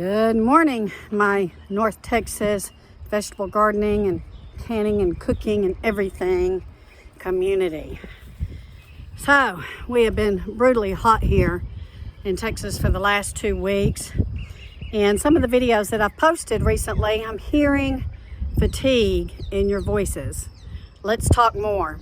Good morning, my North Texas vegetable gardening and canning and cooking and everything community. So we have been brutally hot here in Texas for the last 2 weeks, and some of the videos that I've posted recently, I'm hearing fatigue in your voices. Let's talk more.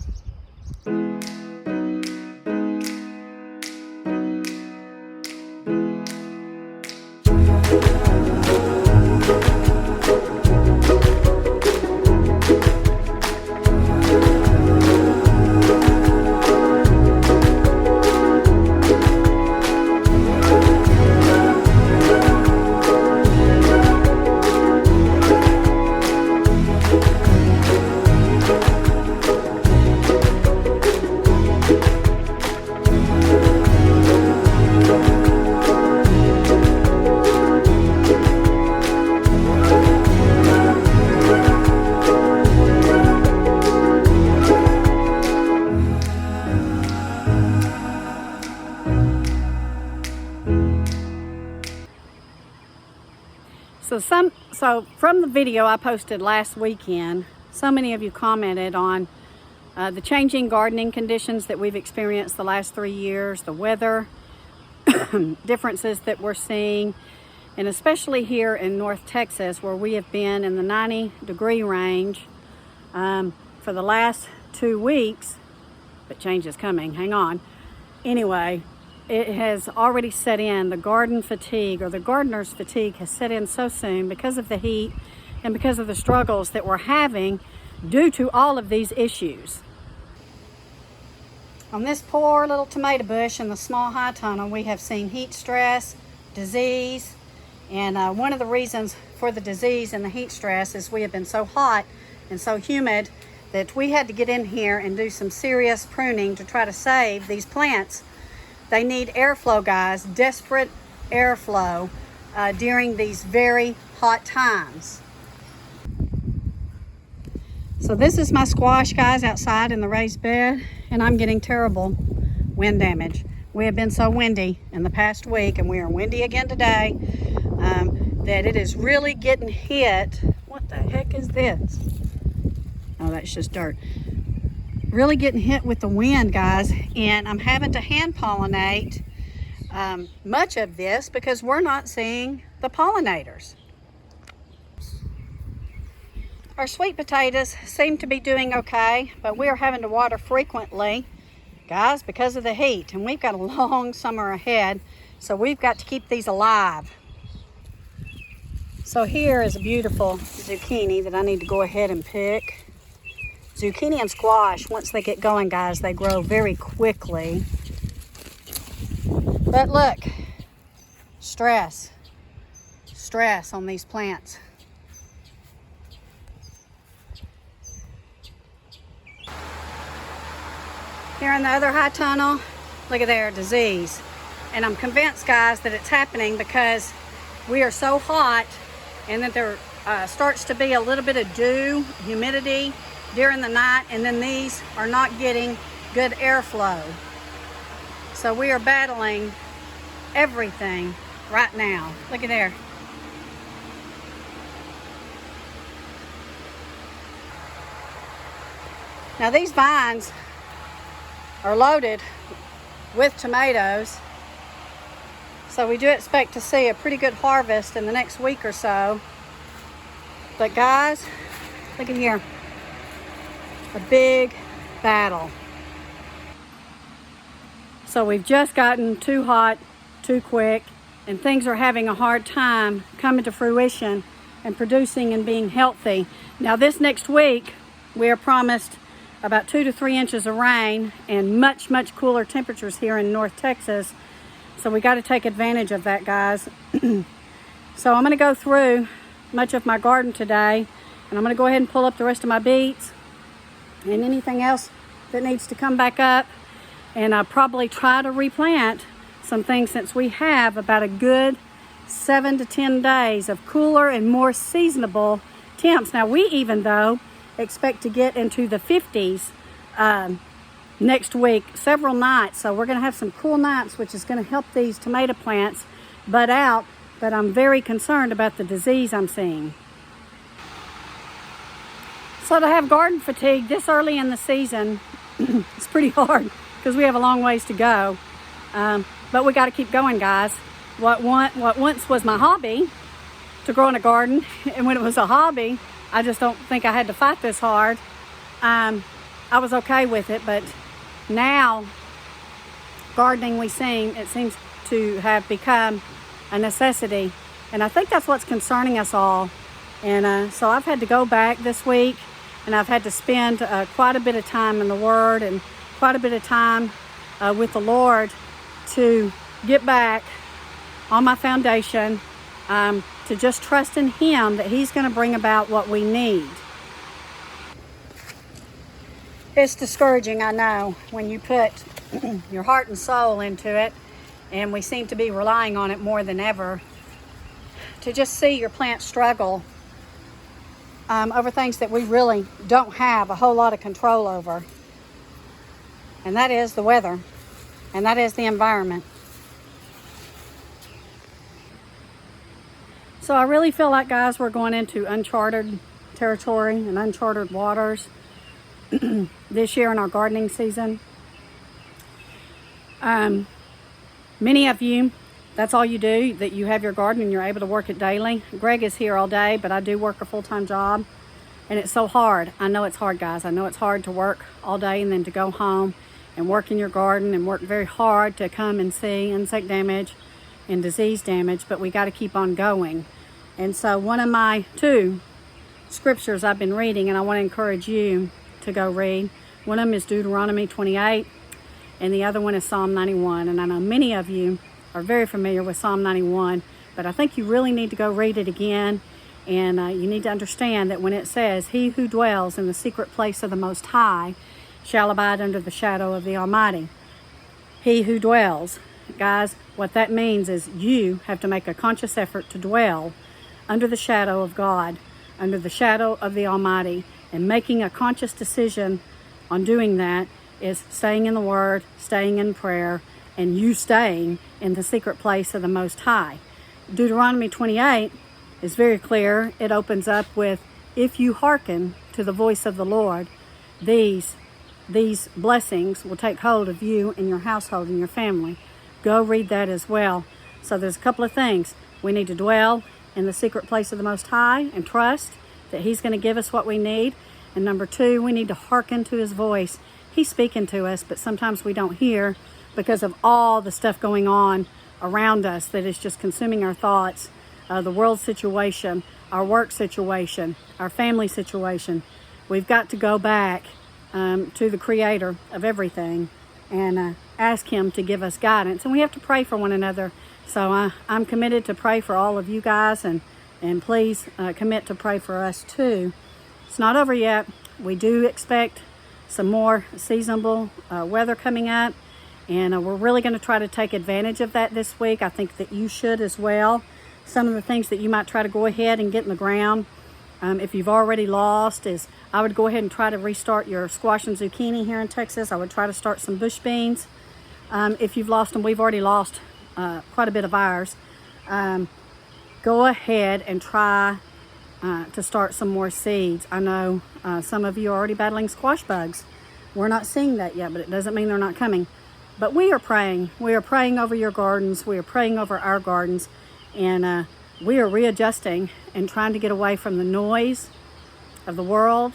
So from the video I posted last weekend, so many of you commented on the changing gardening conditions that we've experienced the last 3 years, the weather differences that we're seeing, and especially here in North Texas where we have been in the 90-degree range for the last 2 weeks, but change is coming, hang on. Anyway, it has already set in. The garden fatigue, or the gardener's fatigue, has set in so soon because of the heat and because of the struggles that we're having due to all of these issues. On this poor little tomato bush in the small high tunnel, we have seen heat stress, disease, and one of the reasons for the disease and the heat stress is we have been so hot and so humid that we had to get in here and do some serious pruning to try to save these plants. They need airflow, guys, desperate airflow during these very hot times. So this is my squash, guys, outside in the raised bed, and I'm getting terrible wind damage. We have been so windy in the past week, and we are windy again today, that it is really getting hit. What the heck is this? Oh, that's just dirt. Really getting hit with the wind, guys, and I'm having to hand pollinate much of this because we're not seeing the pollinators. Our sweet potatoes seem to be doing okay, but we are having to water frequently, guys, because of the heat, and we've got a long summer ahead, so we've got to keep these alive. So here is a beautiful zucchini that I need to go ahead and pick. Zucchini and squash, once they get going, guys, they grow very quickly. But look, stress on these plants. Here in the other high tunnel, look at there, disease. And I'm convinced, guys, that it's happening because we are so hot and that there starts to be a little bit of dew, humidity during the night, and then these are not getting good airflow. So we are battling everything right now. Look at there. Now these vines are loaded with tomatoes, so we do expect to see a pretty good harvest in the next week or so. But guys, look at here. A big battle. So we've just gotten too hot, too quick, and things are having a hard time coming to fruition and producing and being healthy. Now this next week, we are promised about 2 to 3 inches of rain and much cooler temperatures here in North Texas. So we got to take advantage of that, guys. So I'm going to go through much of my garden today, and I'm going to go ahead and pull up the rest of my beets and anything else that needs to come back up, and I'll probably try to replant some things since we have about a good 7 to 10 days of cooler and more seasonable temps. Now we even though expect to get into the 50s next week, several nights. So we're going to have some cool nights, which is going to help these tomato plants bud out but I'm very concerned about the disease I'm seeing. So to have garden fatigue this early in the season, it's pretty hard because we have a long ways to go. But we got to keep going, guys. What once was my hobby, to grow in a garden, and when it was a hobby, I just don't think I had to fight this hard. I was okay with it, but now gardening, it seems to have become a necessity, and I think that's what's concerning us all. And so I've had to go back this week, and I've had to spend quite a bit of time in the Word and quite a bit of time with the Lord to get back on my foundation, to just trust in Him that He's going to bring about what we need. It's discouraging, I know, when you put your heart and soul into it, and we seem to be relying on it more than ever, to just see your plant struggle over things that we really don't have a whole lot of control over. And that is the weather, and that is the environment. So I really feel like, guys, we're going into uncharted territory and uncharted waters this year in our gardening season. Many of you, that's all you do, that you have your garden and you're able to work it daily. Greg is here all day, but I do work a full-time job, and it's so hard. I know it's hard, guys. I know it's hard to work all day and then to go home and work in your garden and work very hard to come and see insect damage and disease damage, but we got to keep on going. And so one of my 2 scriptures I've been reading, and I want to encourage you to go read. One of them is Deuteronomy 28, and the other one is Psalm 91. And I know many of you are very familiar with Psalm 91, but I think you really need to go read it again. And you need to understand that when it says, "He who dwells in the secret place of the Most High shall abide under the shadow of the Almighty." He who dwells, guys, what that means is you have to make a conscious effort to dwell under the shadow of God, under the shadow of the Almighty. And making a conscious decision on doing that is staying in the Word, staying in prayer, and you staying in the secret place of the Most High. Deuteronomy 28 is very clear. It opens up with, "If you hearken to the voice of the Lord, these blessings will take hold of you and your household and your family." Go read that as well. So there's a couple of things. We need to dwell in the secret place of the Most High and trust that He's going to give us what we need. And number 2, we need to hearken to His voice. He's speaking to us, but sometimes we don't hear because of all the stuff going on around us that is just consuming our thoughts. The world situation, our work situation, our family situation. We've got to go back to the Creator of everything and ask Him to give us guidance. And we have to pray for one another. So I'm committed to pray for all of you guys, and please commit to pray for us too. It's not over yet. We do expect some more seasonable weather coming up, and we're really going to try to take advantage of that this week. I think that you should as well. Some of the things that you might try to go ahead and get in the ground, if you've already lost, is I would go ahead and try to restart your squash and zucchini here in Texas. I would try to start some bush beans. If you've lost them, we've already lost quite a bit of ours. Go ahead and try to start some more seeds. I know some of you are already battling squash bugs. We're not seeing that yet, but it doesn't mean they're not coming. But we are praying. We are praying over your gardens. We are praying over our gardens. And we are readjusting and trying to get away from the noise of the world,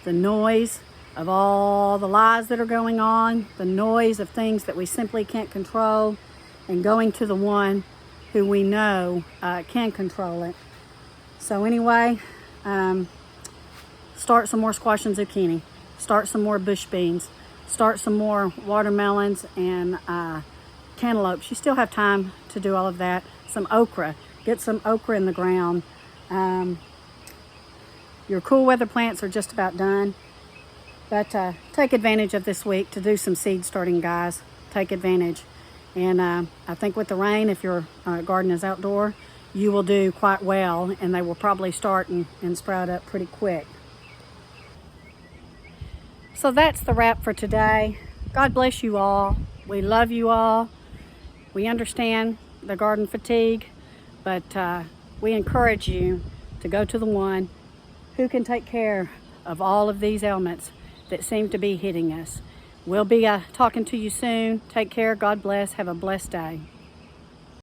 the noise of all the lies that are going on, the noise of things that we simply can't control, and going to the one who we know can control it. So anyway, start some more squash and zucchini. Start some more bush beans. Start some more watermelons and cantaloupes. You still have time to do all of that. Some okra. Get some okra in the ground. Your cool weather plants are just about done. But take advantage of this week to do some seed starting, guys. Take advantage. And I think with the rain, if your garden is outdoor, you will do quite well, and they will probably start and sprout up pretty quick. So that's the wrap for today. God bless you all. We love you all. We understand the garden fatigue, but we encourage you to go to the one who can take care of all of these ailments that seem to be hitting us. We'll be talking to you soon. Take care. God bless. Have a blessed day.